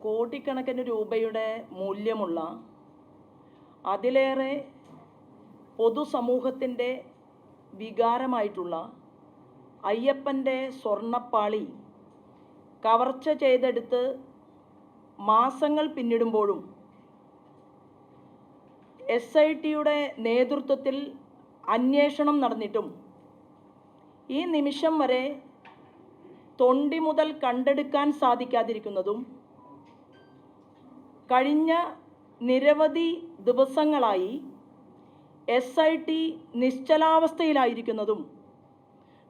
കോടിക്കണക്കിന് രൂപയുടെ മൂല്യമുള്ള അതിലേറെ പൊതുസമൂഹത്തിൻ്റെ വികാരമായിട്ടുള്ള അയ്യപ്പൻ്റെ സ്വർണ്ണപ്പാളി കവർച്ച ചെയ്തെടുത്ത് മാസങ്ങൾ പിന്നിടുമ്പോഴും SITയുടെ നേതൃത്വത്തിൽ അന്വേഷണം നടന്നിട്ടും ഈ നിമിഷം വരെ തൊണ്ടി മുതൽ കണ്ടെടുക്കാൻ സാധിക്കാതിരിക്കുന്നതും കഴിഞ്ഞ നിരവധി ദിവസങ്ങളായി SIT നിശ്ചലാവസ്ഥയിലായിരിക്കുന്നതും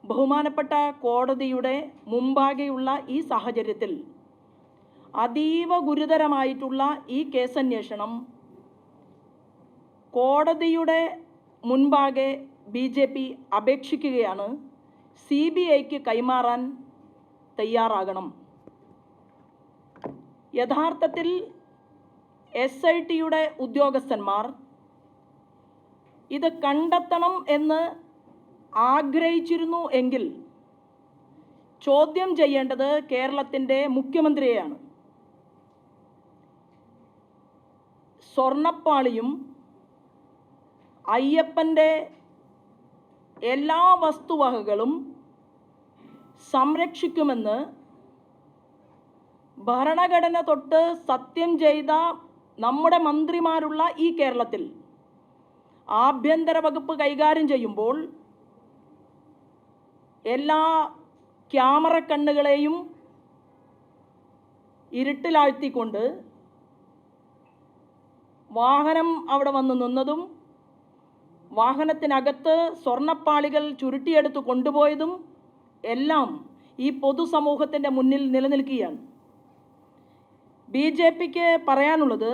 ബഹുമാനപ്പെട്ട കോടതിയുടെ മുമ്പാകെയുള്ള ഈ സാഹചര്യത്തിൽ അതീവ ഗുരുതരമായിട്ടുള്ള ഈ കേസന്വേഷണം കോടതിയുടെ മുൻപാകെ BJP അപേക്ഷിക്കുകയാണ്. CBIക്ക് കൈമാറാൻ തയ്യാറാകണം. യഥാർത്ഥത്തിൽ SITയുടെ ഉദ്യോഗസ്ഥന്മാർ ഇത് കണ്ടെത്തണം എന്ന് ആഗ്രഹിച്ചിരുന്നു എങ്കിൽ ചോദ്യം ചെയ്യേണ്ടത് കേരളത്തിൻ്റെ മുഖ്യമന്ത്രിയെയാണ്. സ്വർണ്ണപ്പാളിയും അയ്യപ്പൻ്റെ എല്ലാ വസ്തുവകകളും സംരക്ഷിക്കുമെന്ന് ഭരണഘടന തൊട്ട് സത്യം ചെയ്ത നമ്മുടെ മന്ത്രിമാരുള്ള ഈ കേരളത്തിൽ ആഭ്യന്തര വകുപ്പ് കൈകാര്യം ചെയ്യുമ്പോൾ എല്ലാ ക്യാമറ കണ്ണുകളെയും ഇരുട്ടിലാഴ്ത്തിക്കൊണ്ട് വാഹനം അവിടെ വന്ന് നിന്നതും വാഹനത്തിനകത്ത് സ്വർണ്ണപ്പാളികൾ ചുരുട്ടിയെടുത്ത് കൊണ്ടുപോയതും എല്ലാം ഈ പൊതുസമൂഹത്തിൻ്റെ മുന്നിൽ നിലനിൽക്കുകയാണ്. BJPക്ക് പറയാനുള്ളത്,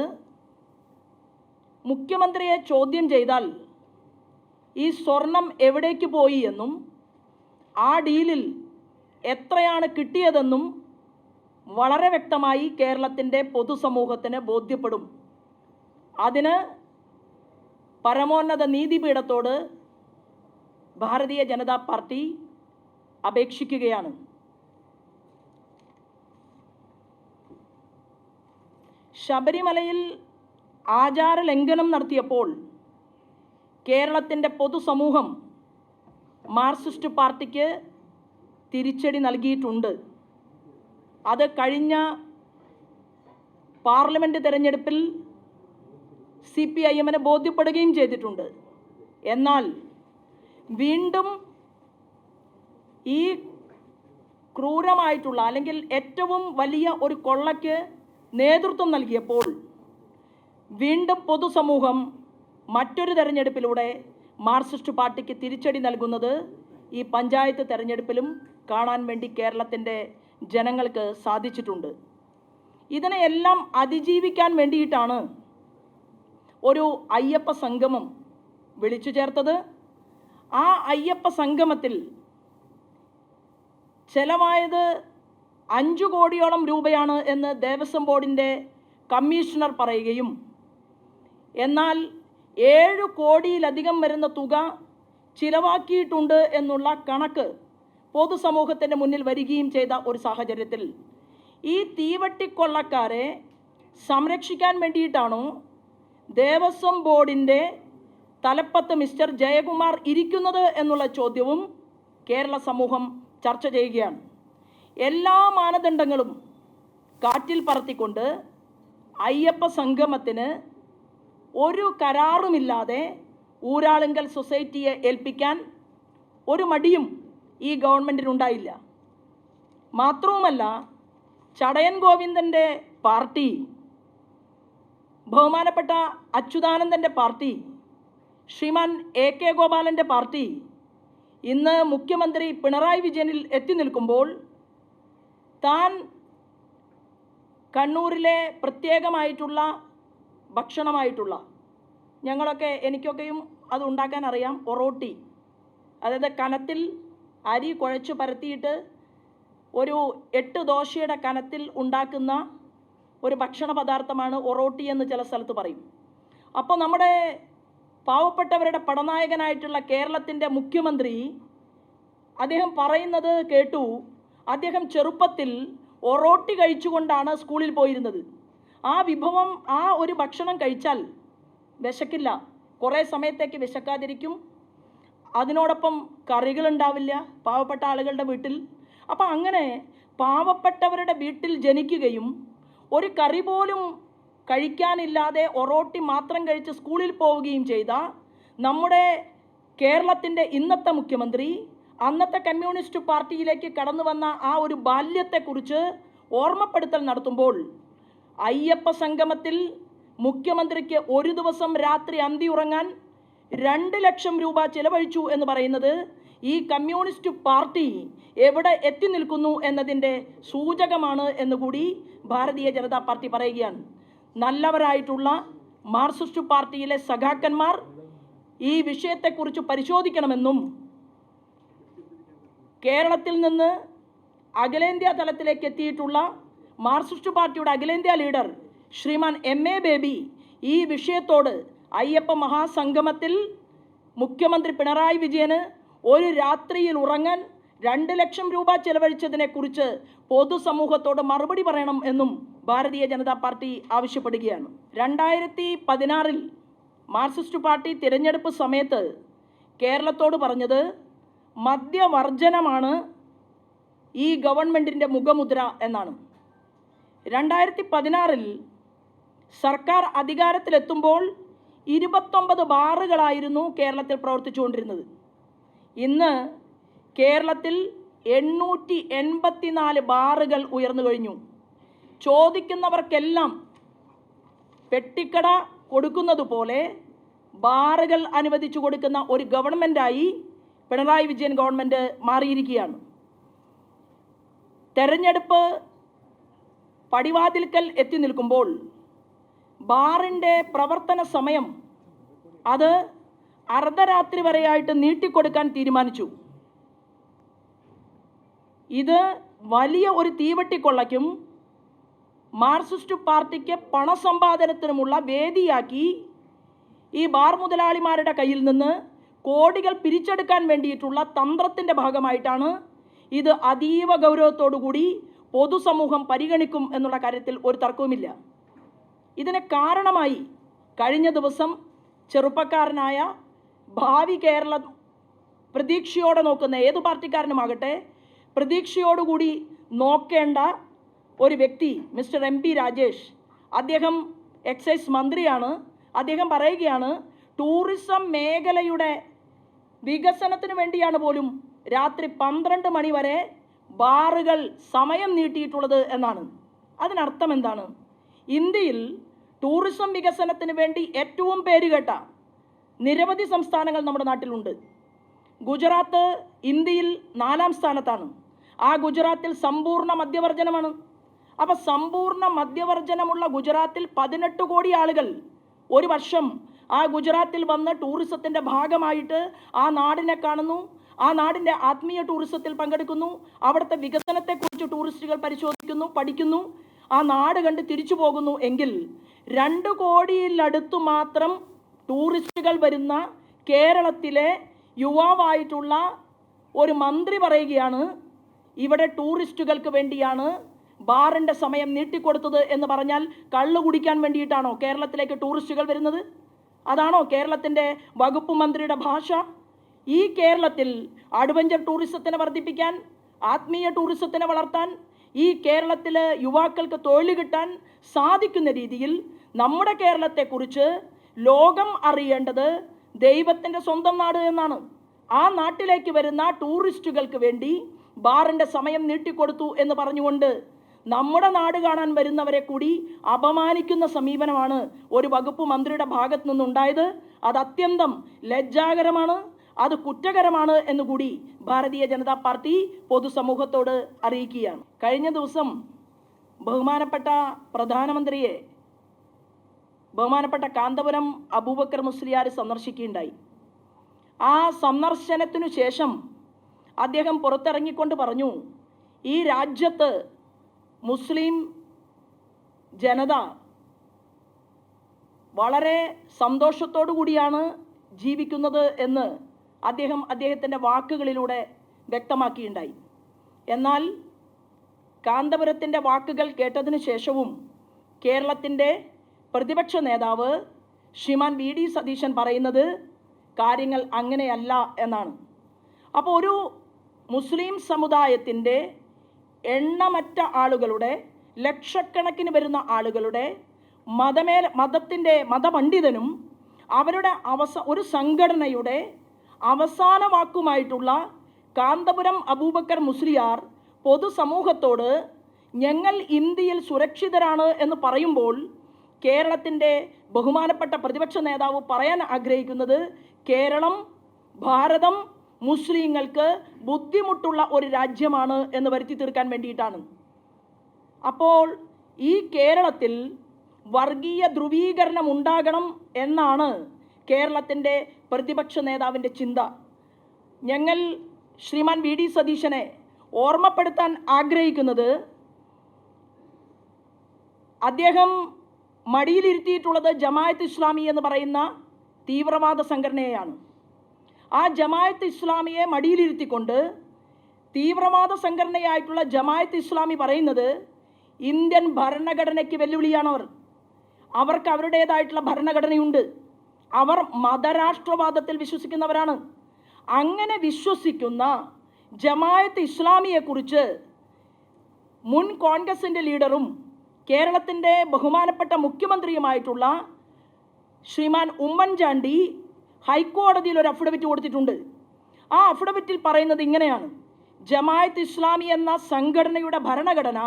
മുഖ്യമന്ത്രിയെ ചോദ്യം ചെയ്താൽ ഈ സ്വർണം എവിടേക്ക് പോയി എന്നും ആ ഡീലിൽ എത്രയാണ് കിട്ടിയതെന്നും വളരെ വ്യക്തമായി കേരളത്തിൻ്റെ പൊതുസമൂഹത്തിന് ബോധ്യപ്പെടും. അതിന് പരമോന്നത നീതിപീഠത്തോട് ഭാരതീയ ജനതാ പാർട്ടി അപേക്ഷിക്കുകയാണ്. ശബരിമലയിൽ ആചാരലംഘനം നടത്തിയപ്പോൾ കേരളത്തിൻ്റെ പൊതുസമൂഹം മാർക്സിസ്റ്റ് പാർട്ടിക്ക് തിരിച്ചടി നൽകിയിട്ടുണ്ട്. അത് കഴിഞ്ഞ പാർലമെൻറ്റ് തെരഞ്ഞെടുപ്പിൽ CPIMനെ ബോധ്യപ്പെടുകയും ചെയ്തിട്ടുണ്ട്. എന്നാൽ വീണ്ടും ഈ ക്രൂരമായിട്ടുള്ള അല്ലെങ്കിൽ ഏറ്റവും വലിയ ഒരു കൊള്ളയ്ക്ക് നേതൃത്വം നൽകിയപ്പോൾ വീണ്ടും പൊതുസമൂഹം മറ്റൊരു തെരഞ്ഞെടുപ്പിലൂടെ മാർക്സിസ്റ്റ് പാർട്ടിക്ക് തിരിച്ചടി നൽകുന്നത് ഈ പഞ്ചായത്ത് തെരഞ്ഞെടുപ്പിലും കാണാൻ വേണ്ടി കേരളത്തിൻ്റെ ജനങ്ങൾക്ക് സാധിച്ചിട്ടുണ്ട്. ഇതിനെയെല്ലാം അതിജീവിക്കാൻ വേണ്ടിയിട്ടാണ് ഒരു അയ്യപ്പ സംഗമം വിളിച്ചു ചേർത്തത്. ആ അയ്യപ്പ സംഗമത്തിൽ ചെലവായത് 5 കോടിയോളം രൂപയാണ് എന്ന് ദേവസ്വം ബോർഡിൻ്റെ കമ്മീഷണർ പറയുകയും എന്നാൽ 7 കോടിയിലധികം വരുന്ന തുക ചിലവാക്കിയിട്ടുണ്ട് എന്നുള്ള കണക്ക് പൊതുസമൂഹത്തിൻ്റെ മുന്നിൽ വരികയും ചെയ്ത ഒരു സാഹചര്യത്തിൽ ഈ തീവട്ടിക്കൊള്ളക്കാരെ സംരക്ഷിക്കാൻ വേണ്ടിയിട്ടാണോ ദേവസ്വം ബോർഡിൻ്റെ തലപ്പത്ത് മിസ്റ്റർ ജയകുമാർ ഇരിക്കുന്നത് എന്നുള്ള ചോദ്യവും കേരള സമൂഹം ചർച്ച ചെയ്യുകയാണ്. എല്ലാ മാനദണ്ഡങ്ങളും കാറ്റിൽ പറത്തിക്കൊണ്ട് അയ്യപ്പ സംഗമത്തിന് ഒരു കരാറുമില്ലാതെ ഊരാളുങ്കൽ സൊസൈറ്റിയെ ഏൽപ്പിക്കാൻ ഒരു മടിയും ഈ ഗവൺമെൻറ്റിനുണ്ടായില്ല. മാത്രവുമല്ല, ചടയൻ ഗോവിന്ദൻ്റെ പാർട്ടി, ബഹുമാനപ്പെട്ട അച്യുതാനന്ദൻ്റെ പാർട്ടി, ശ്രീമാൻ AK ഗോപാലൻ്റെ പാർട്ടി ഇന്ന് മുഖ്യമന്ത്രി പിണറായി വിജയനിൽ എത്തി നിൽക്കുമ്പോൾ താൻ കണ്ണൂരിലെ പ്രത്യേകമായിട്ടുള്ള ഭക്ഷണമായിട്ടുള്ള എനിക്കൊക്കെയും അത് ഉണ്ടാക്കാൻ അറിയാം, ഒറോട്ടി, അതായത് കനത്തിൽ അരി കുഴച്ച് പരത്തിയിട്ട് ഒരു 8 ദോശയുടെ കനത്തിൽ ഉണ്ടാക്കുന്ന ഒരു ഭക്ഷണ പദാർത്ഥമാണ് ഒറോട്ടി എന്ന് ചില സ്ഥലത്ത് പറയും. അപ്പോൾ നമ്മുടെ പാവപ്പെട്ടവരുടെ പടനായകനായിട്ടുള്ള കേരളത്തിൻ്റെ മുഖ്യമന്ത്രി അദ്ദേഹം പറയുന്നത് കേട്ടു. അദ്ദേഹം ചെറുപ്പത്തിൽ ഒറോട്ടി കഴിച്ചുകൊണ്ടാണ് സ്കൂളിൽ പോയിരുന്നത്. ആ വിഭവം, ആ ഒരു ഭക്ഷണം കഴിച്ചാൽ വിശക്കില്ല, കുറേ സമയത്തേക്ക് വിശക്കാതിരിക്കും. അതിനോടൊപ്പം കറികളുണ്ടാവില്ല പാവപ്പെട്ട ആളുകളുടെ വീട്ടിൽ. അപ്പം അങ്ങനെ പാവപ്പെട്ടവരുടെ വീട്ടിൽ ജനിക്കുകയും ഒരു കറി പോലും കഴിക്കാനില്ലാതെ ഒറോട്ടി മാത്രം കഴിച്ച് സ്കൂളിൽ പോവുകയും ചെയ്ത നമ്മുടെ കേരളത്തിൻ്റെ ഇന്നത്തെ മുഖ്യമന്ത്രി അന്നത്തെ കമ്മ്യൂണിസ്റ്റ് പാർട്ടിയിലേക്ക് കടന്നു വന്ന ആ ഒരു ബാല്യത്തെക്കുറിച്ച് ഓർമ്മപ്പെടുത്തൽ നടത്തുമ്പോൾ അയ്യപ്പ സംഗമത്തിൽ മുഖ്യമന്ത്രിക്ക് ഒരു ദിവസം രാത്രി അന്തി ഉറങ്ങാൻ 2 ലക്ഷം രൂപ ചിലവഴിച്ചു എന്ന് പറയുന്നത് ഈ കമ്മ്യൂണിസ്റ്റ് പാർട്ടി എവിടെ എത്തി നിൽക്കുന്നു എന്നതിൻ്റെ സൂചകമാണ് എന്നുകൂടി ഭാരതീയ ജനതാ പാർട്ടി പറയുകയാണ്. നല്ലവരായിട്ടുള്ള മാർക്സിസ്റ്റ് പാർട്ടിയിലെ സഖാക്കന്മാർ ഈ വിഷയത്തെക്കുറിച്ച് പരിശോധിക്കണമെന്നും കേരളത്തിൽ നിന്ന് അഖിലേന്ത്യാ തലത്തിലേക്ക് എത്തിയിട്ടുള്ള മാർക്സിസ്റ്റ് പാർട്ടിയുടെ അഖിലേന്ത്യാ ലീഡർ ശ്രീമാൻ MA ബേബി ഈ വിഷയത്തോട് അയ്യപ്പ മഹാസംഗമത്തിൽ മുഖ്യമന്ത്രി പിണറായി വിജയന് ഒരു രാത്രിയിൽ ഉറങ്ങാൻ 2 ലക്ഷം രൂപ ചെലവഴിച്ചതിനെക്കുറിച്ച് പൊതുസമൂഹത്തോട് മറുപടി പറയണം എന്നും ഭാരതീയ ജനതാ പാർട്ടി ആവശ്യപ്പെടുകയാണ്. 2016 മാർക്സിസ്റ്റ് പാർട്ടി തിരഞ്ഞെടുപ്പ് സമയത്ത് കേരളത്തോട് പറഞ്ഞത് മദ്യവർജനമാണ് ഈ ഗവൺമെൻറ്റിൻ്റെ മുഖമുദ്ര എന്നാണ്. 2016 സർക്കാർ അധികാരത്തിലെത്തുമ്പോൾ 29 ബാറുകളായിരുന്നു കേരളത്തിൽ പ്രവർത്തിച്ചുകൊണ്ടിരുന്നത്. ഇന്ന് കേരളത്തിൽ 884 ബാറുകൾ ഉയർന്നു കഴിഞ്ഞു. ചോദിക്കുന്നവർക്കെല്ലാം പെട്ടിക്കട കൊടുക്കുന്നത് പോലെ ബാറുകൾ അനുവദിച്ചു കൊടുക്കുന്ന ഒരു ഗവൺമെൻറ്റായി പിണറായി വിജയൻ ഗവൺമെൻറ് മാറിയിരിക്കുകയാണ്. തെരഞ്ഞെടുപ്പ് പടിവാതിൽക്കൽ എത്തി നിൽക്കുമ്പോൾ ബാറിൻ്റെ പ്രവർത്തന സമയം അത് അർദ്ധരാത്രി വരെയായിട്ട് നീട്ടിക്കൊടുക്കാൻ തീരുമാനിച്ചു. ഇത് വലിയ ഒരു തീവെട്ടിക്കൊള്ളയ്ക്കും മാർക്സിസ്റ്റ് പാർട്ടിക്ക് പണസമ്പാദനത്തിനുമുള്ള വേദിയാക്കി ഈ ബാർ മുതലാളിമാരുടെ കയ്യിൽ നിന്ന് കോടികൾ പിരിച്ചെടുക്കാൻ വേണ്ടിയിട്ടുള്ള തന്ത്രത്തിൻ്റെ ഭാഗമായിട്ടാണ് ഇത് അതീവ ഗൗരവത്തോടുകൂടി പൊതുസമൂഹം പരിഗണിക്കും എന്നുള്ള കാര്യത്തിൽ ഒരു തർക്കവുമില്ല. ഇതിന് കാരണമായി കഴിഞ്ഞ ദിവസം ചെറുപ്പക്കാരനായ ഭാവി കേരളം പ്രതീക്ഷയോടെ നോക്കുന്ന ഏതു പാർട്ടിക്കാരനുമാകട്ടെ പ്രതീക്ഷയോടുകൂടി നോക്കേണ്ട ഒരു വ്യക്തി മിസ്റ്റർ MP രാജേഷ്, അദ്ദേഹം എക്സൈസ് മന്ത്രിയാണ്. അദ്ദേഹം പറയുകയാണ് ടൂറിസം മേഖലയുടെ വികസനത്തിന് വേണ്ടിയാണ് പോലും രാത്രി 12 മണി വരെ ബാറുകൾ സമയം നീട്ടിയിട്ടുള്ളത് എന്നാണ്. അതിനർത്ഥം എന്താണ്? ഇന്ത്യയിൽ ടൂറിസം വികസനത്തിന് വേണ്ടി ഏറ്റവും പേരുകേട്ട നിരവധി സംസ്ഥാനങ്ങൾ നമ്മുടെ നാട്ടിലുണ്ട്. ഗുജറാത്ത് ഇന്ത്യയിൽ 4ാം സ്ഥാനത്താണ്. ആ ഗുജറാത്തിൽ സമ്പൂർണ്ണ മദ്യവർജനമാണ്. അപ്പോൾ സമ്പൂർണ്ണ മദ്യവർജനമുള്ള ഗുജറാത്തിൽ 18 കോടി ആളുകൾ ഒരു വർഷം ആ ഗുജറാത്തിൽ വന്ന് ടൂറിസത്തിൻ്റെ ഭാഗമായിട്ട് ആ നാടിനെ കാണുന്നു, ആ നാടിൻ്റെ ആത്മീയ ടൂറിസത്തിൽ പങ്കെടുക്കുന്നു, അവിടുത്തെ വികസനത്തെക്കുറിച്ച് ടൂറിസ്റ്റുകൾ പരിശോധിക്കുന്നു, പഠിക്കുന്നു, ആ നാട് കണ്ട് തിരിച്ചു പോകുന്നു. എങ്കിൽ 2 കോടിയിലടുത്തു മാത്രം ടൂറിസ്റ്റുകൾ വരുന്ന കേരളത്തിലെ യുവാവായിട്ടുള്ള ഒരു മന്ത്രി പറയുകയാണ് ഇവിടെ ടൂറിസ്റ്റുകൾക്ക് വേണ്ടിയാണ് ബാറിൻ്റെ സമയം നീട്ടിക്കൊടുത്തത് എന്ന് പറഞ്ഞാൽ കള്ളു കുടിക്കാൻ വേണ്ടിയിട്ടാണോ കേരളത്തിലേക്ക് ടൂറിസ്റ്റുകൾ വരുന്നത്? അതാണോ കേരളത്തിൻ്റെ വകുപ്പ് മന്ത്രിയുടെ ഭാഷ? ഈ കേരളത്തിൽ അഡ്വഞ്ചർ ടൂറിസത്തിനെ വർദ്ധിപ്പിക്കാൻ, ആത്മീയ ടൂറിസത്തിനെ വളർത്താൻ, ഈ കേരളത്തിലെ യുവാക്കൾക്ക് തൊഴിൽ കിട്ടാൻ സാധിക്കുന്ന രീതിയിൽ നമ്മുടെ കേരളത്തെക്കുറിച്ച് ലോകം അറിയേണ്ടത് ദൈവത്തിൻ്റെ സ്വന്തം നാട് എന്നാണ്. ആ നാട്ടിലേക്ക് വരുന്ന ടൂറിസ്റ്റുകൾക്ക് വേണ്ടി ബാറിൻ്റെ സമയം നീട്ടിക്കൊടുത്തു എന്ന് പറഞ്ഞുകൊണ്ട് നമ്മുടെ നാട് കാണാൻ വരുന്നവരെ കൂടി അപമാനിക്കുന്ന സമീപനമാണ് ഒരു വകുപ്പ് മന്ത്രിയുടെ ഭാഗത്തു നിന്നുണ്ടായത്. അത് അത്യന്തം ലജ്ജാകരമാണ്, അത് കുറ്റകരമാണ് എന്നുകൂടി ഭാരതീയ ജനതാ പാർട്ടി പൊതുസമൂഹത്തോട് അറിയിക്കുകയാണ്. കഴിഞ്ഞ ദിവസം ബഹുമാനപ്പെട്ട പ്രധാനമന്ത്രിയെ ബഹുമാനപ്പെട്ട കാന്തപുരം അബൂബക്കർ മുസ്ലിയാർ സന്ദർശിക്കുകയുണ്ടായി. ആ സന്ദർശനത്തിനു ശേഷം അദ്ദേഹം പുറത്തിറങ്ങിക്കൊണ്ട് പറഞ്ഞു, ഈ രാജ്യത്ത് മുസ്ലിം ജനത വളരെ സന്തോഷത്തോടു കൂടിയാണ് ജീവിക്കുന്നത് എന്ന് അദ്ദേഹത്തിൻ്റെ വാക്കുകളിലൂടെ വ്യക്തമാക്കിയിട്ടുണ്ടായി. എന്നാൽ കാന്തപുരത്തിൻ്റെ വാക്കുകൾ കേട്ടതിന് ശേഷവും കേരളത്തിൻ്റെ പ്രതിപക്ഷ നേതാവ് ശ്രീമാൻ വി ഡി സതീശൻ പറയുന്നത് കാര്യങ്ങൾ അങ്ങനെയല്ല എന്നാണ്. അപ്പോൾ ഒരു മുസ്ലിം സമുദായത്തിൻ്റെ എണ്ണമറ്റ ആളുകളുടെ, ലക്ഷക്കണക്കിന് വരുന്ന ആളുകളുടെ മതപണ്ഡിതനും അവരുടെ ഒരു സംഘടനയുടെ അവസാന വാക്കുമായിട്ടുള്ള കാന്തപുരം അബൂബക്കർ മുസ്ലിയാർ പൊതുസമൂഹത്തോട് ഞങ്ങൾ ഇന്ത്യയിൽ സുരക്ഷിതരാണ് എന്ന് പറയുമ്പോൾ കേരളത്തിൻ്റെ ബഹുമാനപ്പെട്ട പ്രതിപക്ഷ നേതാവ് പറയാൻ ആഗ്രഹിക്കുന്നത് കേരളം, ഭാരതം മുസ്ലിങ്ങൾക്ക് ബുദ്ധിമുട്ടുള്ള ഒരു രാജ്യമാണ് എന്ന് വരുത്തി തീർക്കാൻ വേണ്ടിയിട്ടാണ്. അപ്പോൾ ഈ കേരളത്തിൽ വർഗീയ ധ്രുവീകരണം ഉണ്ടാകണം എന്നാണ് കേരളത്തിൻ്റെ പ്രതിപക്ഷ നേതാവിൻ്റെ ചിന്ത. ഞങ്ങൾ ശ്രീമാൻ വി ഡി സതീശനെ ഓർമ്മപ്പെടുത്താൻ ആഗ്രഹിക്കുന്നത്, അദ്ദേഹം മടിയിലിരുത്തിയിട്ടുള്ളത് ജമാഅത്ത് ഇസ്ലാമി എന്ന് പറയുന്ന തീവ്രവാദ സംഘടനയെയാണ്. ആ ജമാഅത്ത് ഇസ്ലാമിയെ മടിയിലിരുത്തിക്കൊണ്ട് തീവ്രവാദ സംഘടനയായിട്ടുള്ള ജമാഅത്ത് ഇസ്ലാമി പറയുന്നത് ഇന്ത്യൻ ഭരണഘടനയ്ക്ക് വെല്ലുവിളിയാണവർ. അവർക്ക് അവരുടേതായിട്ടുള്ള ഭരണഘടനയുണ്ട്. അവർ മതരാഷ്ട്രവാദത്തിൽ വിശ്വസിക്കുന്നവരാണ്. അങ്ങനെ വിശ്വസിക്കുന്ന ജമാഅത്ത് ഇസ്ലാമിയെക്കുറിച്ച് മുൻ കോൺഗ്രസിൻ്റെ ലീഡറും കേരളത്തിൻ്റെ ബഹുമാനപ്പെട്ട മുഖ്യമന്ത്രിയുമായിട്ടുള്ള ശ്രീമാൻ ഉമ്മൻചാണ്ടി ഹൈക്കോടതിയിൽ ഒരു അഫിഡവിറ്റ് കൊടുത്തിട്ടുണ്ട്. ആ അഫിഡവിറ്റിൽ പറയുന്നത് ഇങ്ങനെയാണ്: ജമാഅത്ത് ഇസ്ലാമി എന്ന സംഘടനയുടെ ഭരണഘടന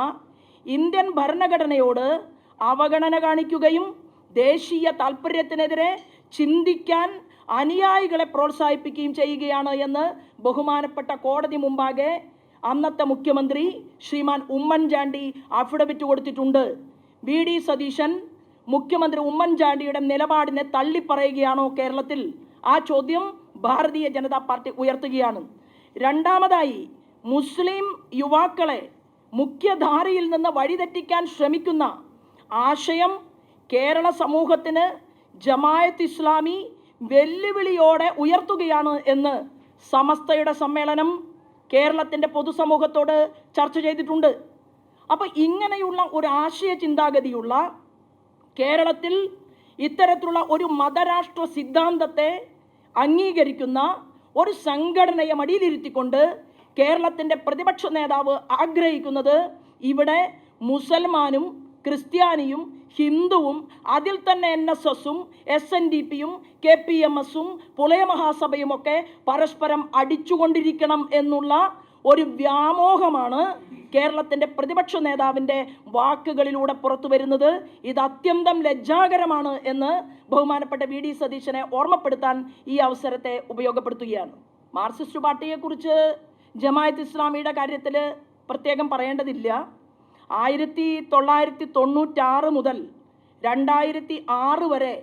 ഇന്ത്യൻ ഭരണഘടനയോട് അവഗണന കാണിക്കുകയും ദേശീയ താൽപ്പര്യത്തിനെതിരെ ചിന്തിക്കാൻ അനുയായികളെ പ്രോത്സാഹിപ്പിക്കുകയും ചെയ്യുകയാണ് എന്ന് ബഹുമാനപ്പെട്ട കോടതി മുമ്പാകെ അന്നത്തെ മുഖ്യമന്ത്രി ശ്രീമാൻ ഉമ്മൻചാണ്ടി അഫിഡവിറ്റ് കൊടുത്തിട്ടുണ്ട്. വി ഡി സതീശൻ മുഖ്യമന്ത്രി ഉമ്മൻചാണ്ടിയുടെ നിലപാടിനെ തള്ളിപ്പറയുകയാണോ കേരളത്തിൽ? ആ ചോദ്യം ഭാരതീയ ജനതാ പാർട്ടി ഉയർത്തുകയാണ്. രണ്ടാമതായി, മുസ്ലിം യുവാക്കളെ മുഖ്യധാരയിൽ നിന്ന് വഴിതെറ്റിക്കാൻ ശ്രമിക്കുന്ന ആശയം കേരള സമൂഹത്തിന് ജമാഅത്ത് ഇസ്ലാമി വെല്ലുവിളിയോടെ ഉയർത്തുകയാണ് എന്ന് സമസ്തയുടെ സമ്മേളനം കേരളത്തിൻ്റെ പൊതുസമൂഹത്തോട് ചർച്ച ചെയ്തിട്ടുണ്ട്. അപ്പോൾ ഇങ്ങനെയുള്ള ഒരു ആശയ ചിന്താഗതിയുള്ള കേരളത്തിൽ ഇത്തരത്തിലുള്ള ഒരു മതരാഷ്ട്ര സിദ്ധാന്തത്തെ അംഗീകരിക്കുന്ന ഒരു സംഘടനയെ മടിയിലിരുത്തിക്കൊണ്ട് കേരളത്തിൻ്റെ പ്രതിപക്ഷ നേതാവ് ആഗ്രഹിക്കുന്നത് ഇവിടെ മുസൽമാനും ക്രിസ്ത്യാനിയും ഹിന്ദുവും അതിൽ തന്നെ NSSും SNDPയും KPMSും പുലയ മഹാസഭയുമൊക്കെ പരസ്പരം അടിച്ചുകൊണ്ടിരിക്കണം എന്നുള്ള ഒരു വ്യാമോഹമാണ് കേരളത്തിൻ്റെ പ്രതിപക്ഷ നേതാവിൻ്റെ വാക്കുകളിലൂടെ പുറത്തു വരുന്നത്. ഇത് അത്യന്തം ലജ്ജാകരമാണ് എന്ന് ബഹുമാനപ്പെട്ട വി ഡി സതീശനെ ഓർമ്മപ്പെടുത്താൻ ഈ അവസരത്തെ ഉപയോഗപ്പെടുത്തുകയാണ്. മാർക്സിസ്റ്റ് പാർട്ടിയെക്കുറിച്ച് ജമാഅത്ത് ഇസ്ലാമിയുടെ കാര്യത്തിൽ പ്രത്യേകം പറയേണ്ടതില്ല. 1996 മുതൽ 2006 വരെ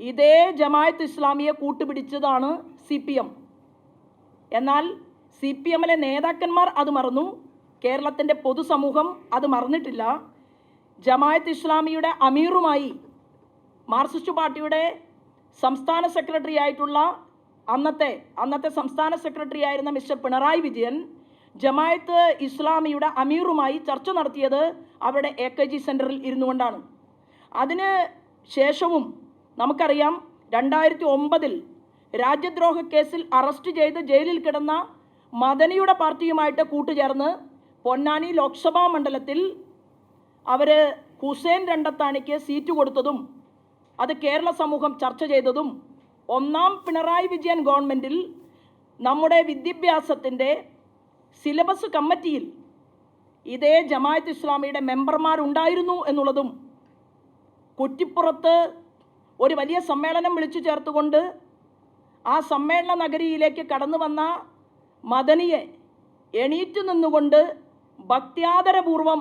ഇതേ ജമാഅത്ത് ഇസ്ലാമിയെ കൂട്ടുപിടിച്ചതാണ് CPM. എന്നാൽ CPMലെ നേതാക്കന്മാർ അത് മറന്നു, കേരളത്തിൻ്റെ പൊതുസമൂഹം അത് മറന്നിട്ടില്ല. ജമാഅത്ത് ഇസ്ലാമിയുടെ അമീറുമായി മാർക്സിസ്റ്റ് പാർട്ടിയുടെ സംസ്ഥാന സെക്രട്ടറി ആയിട്ടുള്ള അന്നത്തെ സംസ്ഥാന സെക്രട്ടറി ആയിരുന്ന മിസ്റ്റർ പിണറായി വിജയൻ ജമാഅത്ത് ഇസ്ലാമിയുടെ അമീറുമായി ചർച്ച നടത്തിയത് അവരുടെ AKG സെൻറ്ററിൽ ഇരുന്നു കൊണ്ടാണ്. അതിന് ശേഷവും നമുക്കറിയാം 2009 രാജ്യദ്രോഹ കേസിൽ അറസ്റ്റ് ചെയ്ത് ജയിലിൽ കിടന്ന മദനിയുടെ പാർട്ടിയുമായിട്ട് കൂട്ടുചേർന്ന് പൊന്നാനി ലോക്സഭാ മണ്ഡലത്തിൽ അവർ ഹുസൈൻ രണ്ടത്താണിക്ക് സീറ്റ് കൊടുത്തതും അത് കേരള സമൂഹം ചർച്ച ചെയ്തതും ഒന്നാം പിണറായി വിജയൻ ഗവൺമെൻറ്റിൽ നമ്മുടെ വിദ്യാഭ്യാസത്തിൻ്റെ സിലബസ് കമ്മിറ്റിയിൽ ഇതേ ജമാഅത്ത് ഇസ്ലാമിയുടെ മെമ്പർമാരുണ്ടായിരുന്നു എന്നുള്ളതും കുറ്റിപ്പുറത്ത് ഒരു വലിയ സമ്മേളനം വിളിച്ചു ചേർത്തുകൊണ്ട് ആ സമ്മേളന നഗരിയിലേക്ക് കടന്നു വന്ന മദനിയെ എണീറ്റ് നിന്നുകൊണ്ട് ഭക്ത്യാദരപൂർവം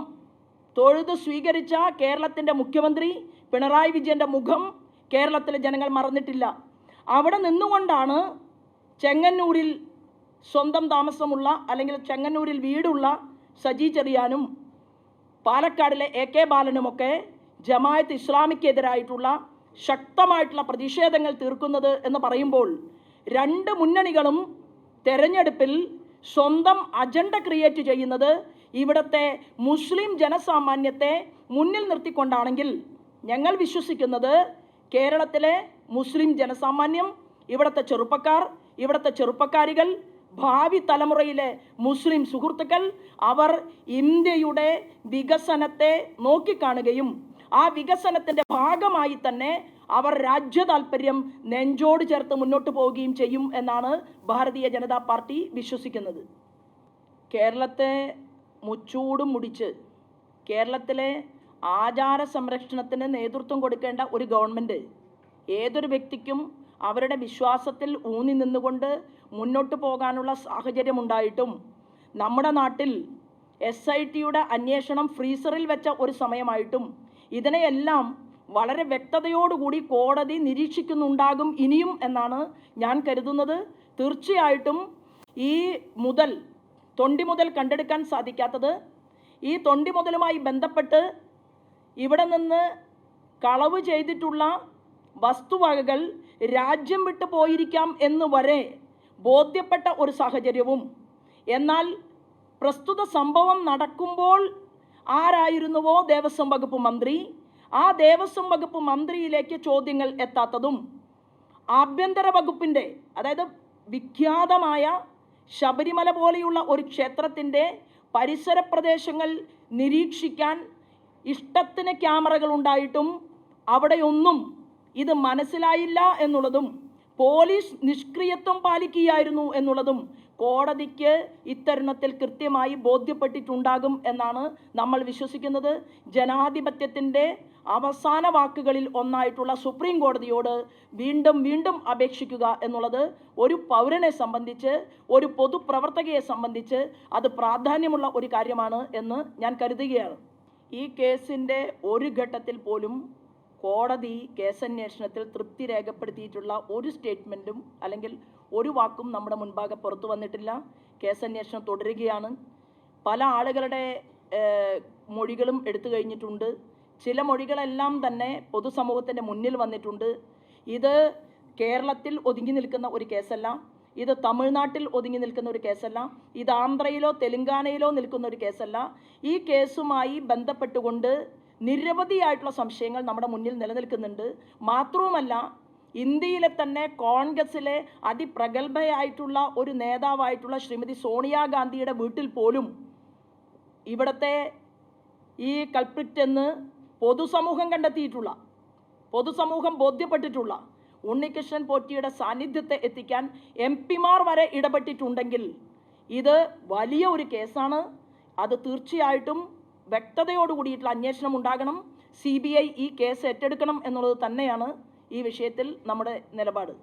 തൊഴുത് സ്വീകരിച്ച കേരളത്തിൻ്റെ മുഖ്യമന്ത്രി പിണറായി വിജയൻ്റെ മുഖം കേരളത്തിലെ ജനങ്ങൾ മറന്നിട്ടില്ല. അവിടെ നിന്നുകൊണ്ടാണ് ചെങ്ങന്നൂരിൽ സ്വന്തം താമസമുള്ള അല്ലെങ്കിൽ ചെങ്ങന്നൂരിൽ വീടുള്ള സജി ചെറിയാനും പാലക്കാടിലെ AK ബാലനുമൊക്കെ ജമാഅത്ത് ഇസ്ലാമിക്കെതിരായിട്ടുള്ള ശക്തമായിട്ടുള്ള പ്രതിഷേധങ്ങൾ തീർക്കുന്നത് എന്ന് പറയുമ്പോൾ രണ്ട് മുന്നണികളും തെരഞ്ഞെടുപ്പിൽ സ്വന്തം അജണ്ട ക്രിയേറ്റ് ചെയ്യുന്നത് ഇവിടുത്തെ മുസ്ലിം ജനസാമാന്യത്തെ മുന്നിൽ നിർത്തിക്കൊണ്ടാണെങ്കിൽ ഞങ്ങൾ വിശ്വസിക്കുന്നത് കേരളത്തിലെ മുസ്ലിം ജനസാമാന്യം, ഇവിടുത്തെ ചെറുപ്പക്കാർ, ഇവിടുത്തെ ചെറുപ്പക്കാരികൾ, ഭാവി തലമുറയിലെ മുസ്ലിം സുഹൃത്തുക്കൾ അവർ ഇന്ത്യയുടെ വികസനത്തെ നോക്കിക്കാണുകയും ആ വികസനത്തിൻ്റെ ഭാഗമായി തന്നെ അവർ രാജ്യ താൽപര്യം നെഞ്ചോട് ചേർത്ത് മുന്നോട്ട് പോവുകയും ചെയ്യും എന്നാണ് ഭാരതീയ ജനതാ പാർട്ടി വിശ്വസിക്കുന്നത്. കേരളത്തെ മുച്ചൂടും മുടിച്ച് കേരളത്തിലെ ആചാര സംരക്ഷണത്തിന് നേതൃത്വം കൊടുക്കേണ്ട ഒരു ഗവൺമെൻറ് ഏതൊരു വ്യക്തിക്കും അവരുടെ വിശ്വാസത്തിൽ ഊന്നി നിന്നുകൊണ്ട് മുന്നോട്ട് പോകാനുള്ള സാഹചര്യമുണ്ടായിട്ടും നമ്മുടെ നാട്ടിൽ SITയുടെ അന്വേഷണം ഫ്രീസറിൽ വെച്ച ഒരു സമയമായിട്ടും ഇതിനെയെല്ലാം വളരെ വ്യക്തതയോടുകൂടി കോടതി നിരീക്ഷിക്കുന്നുണ്ടാകും ഇനിയും എന്നാണ് ഞാൻ കരുതുന്നത്. തീർച്ചയായിട്ടും ഈ തൊണ്ടി മുതൽ കണ്ടെടുക്കാൻ സാധിക്കാത്തത്, ഈ തൊണ്ടി മുതലുമായി ബന്ധപ്പെട്ട് ഇവിടെ നിന്ന് കളവ് ചെയ്തിട്ടുള്ള വസ്തുവകകൾ രാജ്യം വിട്ടു പോയിരിക്കാം എന്ന് വരെ ബോധ്യപ്പെട്ട ഒരു സാഹചര്യവും, എന്നാൽ പ്രസ്തുത സംഭവം നടക്കുമ്പോൾ ആരായിരുന്നുവോ ദേവസ്വം വകുപ്പ് മന്ത്രി, ആ ദേവസ്വം വകുപ്പ് മന്ത്രിയിലേക്ക് ചോദ്യങ്ങൾ എത്താത്തതും, ആഭ്യന്തര വകുപ്പിൻ്റെ, അതായത് വിഖ്യാതമായ ശബരിമല പോലെയുള്ള ഒരു ക്ഷേത്രത്തിൻ്റെ പരിസര പ്രദേശങ്ങൾ നിരീക്ഷിക്കാൻ ഇഷ്ടത്തിന് ക്യാമറകൾ ഉണ്ടായിട്ടും അവിടെയൊന്നും ഇത് മനസ്സിലായില്ല എന്നുള്ളതും പോലീസ് നിഷ്ക്രിയത്വം പാലിക്കുകയായിരുന്നു എന്നുള്ളതും കോടതിക്ക് ഇത്തരുണത്തിൽ കൃത്യമായി ബോധ്യപ്പെട്ടിട്ടുണ്ടാകും എന്നാണ് നമ്മൾ വിശ്വസിക്കുന്നത്. ജനാധിപത്യത്തിൻ്റെ അവസാന വാക്കുകളിൽ ഒന്നായിട്ടുള്ള സുപ്രീം കോടതിയോട് വീണ്ടും വീണ്ടും അപേക്ഷിക്കുക എന്നുള്ളത് ഒരു പൗരനെ സംബന്ധിച്ച്, ഒരു പൊതുപ്രവർത്തകയെ സംബന്ധിച്ച് അത് പ്രാധാന്യമുള്ള ഒരു കാര്യമാണ് എന്ന് ഞാൻ കരുതുകയാണ്. ഈ കേസിൻ്റെ ഒരു ഘട്ടത്തിൽ പോലും കോടതി കേസന്വേഷണത്തിൽ തൃപ്തി രേഖപ്പെടുത്തിയിട്ടുള്ള ഒരു സ്റ്റേറ്റ്മെൻറ്റും അല്ലെങ്കിൽ ഒരു വാക്കും നമ്മുടെ മുൻപാകെ പുറത്തു വന്നിട്ടില്ല. കേസന്വേഷണം തുടരുകയാണ്. പല ആളുകളുടെ മൊഴികളും എടുത്തു കഴിഞ്ഞിട്ടുണ്ട്. ചില മൊഴികളെല്ലാം തന്നെ പൊതുസമൂഹത്തിൻ്റെ മുന്നിൽ വന്നിട്ടുണ്ട്. ഇത് കേരളത്തിൽ ഒതുങ്ങി നിൽക്കുന്ന ഒരു കേസല്ല, ഇത് തമിഴ്നാട്ടിൽ ഒതുങ്ങി നിൽക്കുന്ന ഒരു കേസല്ല, ഇത് ആന്ധ്രയിലോ തെലുങ്കാനയിലോ നിൽക്കുന്ന ഒരു കേസല്ല. ഈ കേസുമായി ബന്ധപ്പെട്ടുകൊണ്ട് നിരവധിയായിട്ടുള്ള സംശയങ്ങൾ നമ്മുടെ മുന്നിൽ നിലനിൽക്കുന്നുണ്ട്. മാത്രവുമല്ല, ഇന്ത്യയിലെ തന്നെ കോൺഗ്രസിലെ അതിപ്രഗത്ഭയായിട്ടുള്ള ഒരു നേതാവായിട്ടുള്ള ശ്രീമതി സോണിയാഗാന്ധിയുടെ വീട്ടിൽ പോലും ഇവിടുത്തെ ഈ കൾപ്രിറ്റ് എന്ന് പൊതുസമൂഹം കണ്ടെത്തിയിട്ടുള്ള, പൊതുസമൂഹം ബോധ്യപ്പെട്ടിട്ടുള്ള ഉണ്ണികൃഷ്ണൻ പോറ്റിയുടെ സാന്നിധ്യത്തെ എത്തിക്കാൻ MP-മാർ വരെ ഇടപെട്ടിട്ടുണ്ടെങ്കിൽ ഇത് വലിയ ഒരു കേസാണ്. അത് തീർച്ചയായിട്ടും വ്യക്തതയോടുകൂടിയിട്ടുള്ള അന്വേഷണം ഉണ്ടാകണം. CBI ഈ കേസ് ഏറ്റെടുക്കണം എന്നുള്ളത് തന്നെയാണ് ഈ വിഷയത്തിൽ നമ്മുടെ നിലപാട്.